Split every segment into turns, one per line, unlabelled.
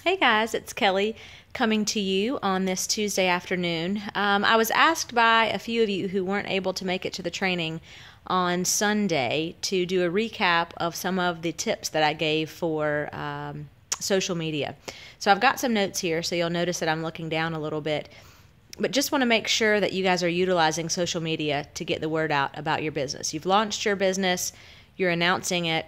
Hey guys, it's Kelly coming to you on this Tuesday afternoon. I was asked by a few of you who weren't able to make it to the training on Sunday to do a recap of some of the tips that I gave for social media. So I've got some notes here, so you'll notice that I'm looking down a little bit. But just want to make sure that you guys are utilizing social media to get the word out about your business. You've launched your business, you're announcing it,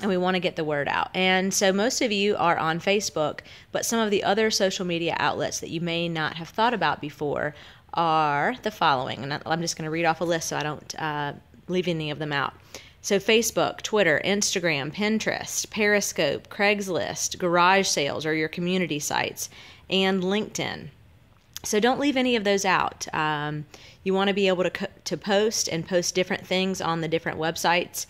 and we want to get the word out. And so most of you are on Facebook, but some of the other social media outlets that you may not have thought about before are the following. And I'm just going to read off a list so I don't leave any of them out. So Facebook, Twitter, Instagram, Pinterest, Periscope, Craigslist, garage sales or your community sites, and LinkedIn. So don't leave any of those out. You want to be able to post and post different things on the different websites.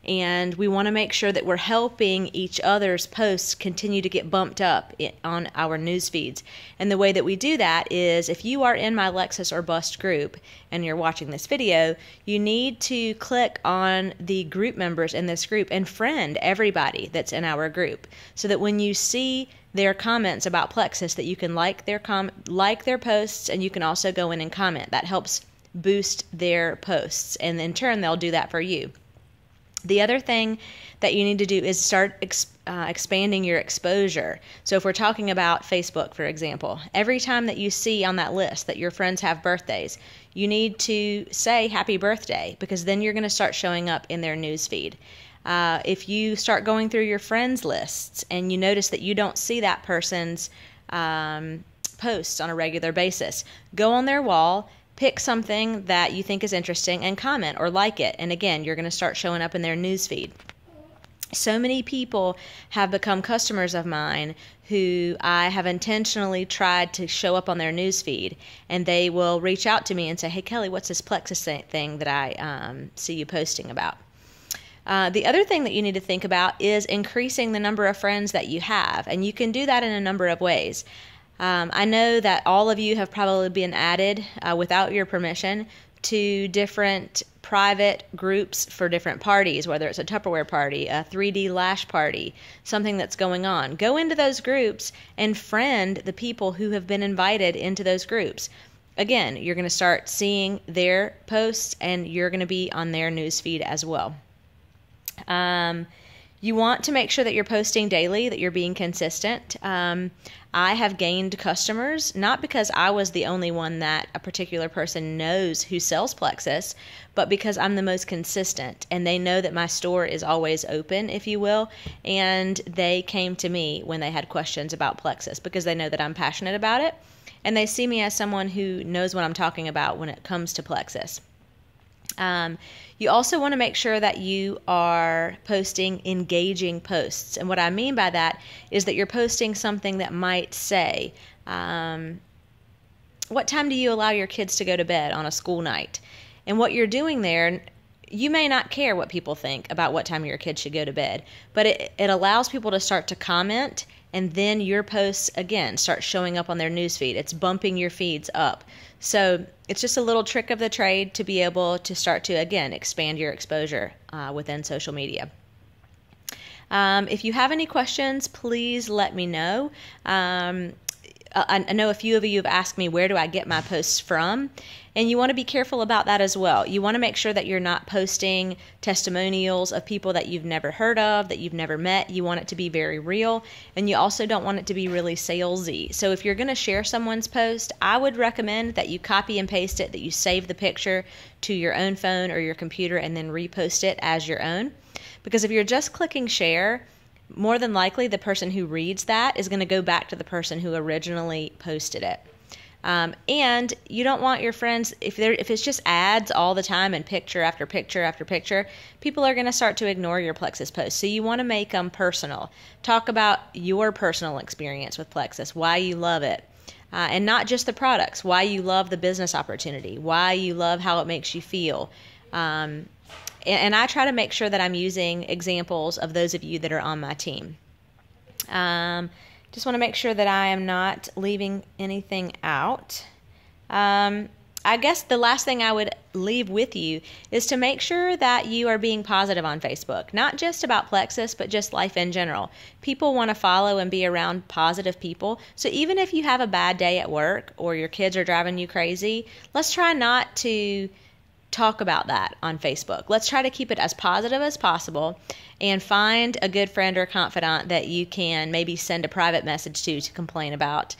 And we want to make sure that we're helping each other's posts continue to get bumped up on our news feeds. And the way that we do that is if you are in my Lexus or Bust group and you're watching this video, you need to click on the group members in this group and friend everybody that's in our group so that when you see their comments about Plexus that you can like their posts and you can also go in and comment. That helps boost their posts and in turn they'll do that for you. The other thing that you need to do is start expanding your exposure. So if we're talking about Facebook, for example, every time that you see on that list that your friends have birthdays, you need to say happy birthday because then you're going to start showing up in their news feed. If you start going through your friends lists and you notice that you don't see that person's posts on a regular basis, go on their wall, pick something that you think is interesting and comment or like it. And again, you're going to start showing up in their newsfeed. So many people have become customers of mine who I have intentionally tried to show up on their newsfeed. And they will reach out to me and say, hey, Kelly, what's this Plexus thing that I see you posting about? The other thing that you need to think about is increasing the number of friends that you have. And you can do that in a number of ways. I know that all of you have probably been added without your permission to different private groups for different parties, whether it's a Tupperware party, a 3D lash party, something that's going on. Go into those groups and friend the people who have been invited into those groups. Again, you're going to start seeing their posts and you're going to be on their newsfeed as well. You want to make sure that you're posting daily, that you're being consistent. I have gained customers, not because I was the only one that a particular person knows who sells Plexus, but because I'm the most consistent and they know that my store is always open, if you will, and they came to me when they had questions about Plexus because they know that I'm passionate about it and they see me as someone who knows what I'm talking about when it comes to Plexus. You also want to make sure that you are posting engaging posts. And what I mean by that is that you're posting something that might say, what time do you allow your kids to go to bed on a school night? And what you're doing there, you may not care what people think about what time your kids should go to bed, but it allows people to start to comment, and then your posts, again, start showing up on their newsfeed. It's bumping your feeds up. So it's just a little trick of the trade to be able to start to, again, expand your exposure within social media. If you have any questions, please let me know. I know a few of you have asked me, where do I get my posts from? And you want to be careful about that as well. You want to make sure that you're not posting testimonials of people that you've never heard of, that you've never met. You want it to be very real, and you also don't want it to be really salesy. So if you're going to share someone's post, I would recommend that you copy and paste it, that you save the picture to your own phone or your computer and then repost it as your own. Because if you're just clicking share, more than likely the person who reads that is going to go back to the person who originally posted it. And you don't want your friends, if it's just ads all the time and picture after picture after picture, people are going to start to ignore your Plexus posts. So you want to make them personal. Talk about your personal experience with Plexus, why you love it. And not just the products, why you love the business opportunity, why you love how it makes you feel. And I try to make sure that I'm using examples of those of you that are on my team. Just want to make sure that I am not leaving anything out. I guess the last thing I would leave with you is to make sure that you are being positive on Facebook, not just about Plexus, but just life in general. People want to follow and be around positive people. So even if you have a bad day at work or your kids are driving you crazy, let's try not to talk about that on Facebook. Let's try to keep it as positive as possible and find a good friend or confidant that you can maybe send a private message to complain about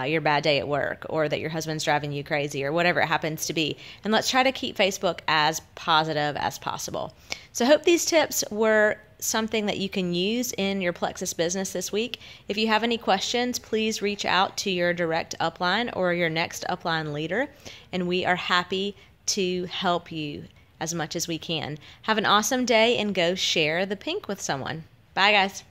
your bad day at work, or that your husband's driving you crazy, or whatever it happens to be. And let's try to keep Facebook as positive as possible. So I hope these tips were something that you can use in your Plexus business this week. If you have any questions, please reach out to your direct upline or your next upline leader, and we are happy to help you as much as we can. Have an awesome day and go share the pink with someone. Bye, guys.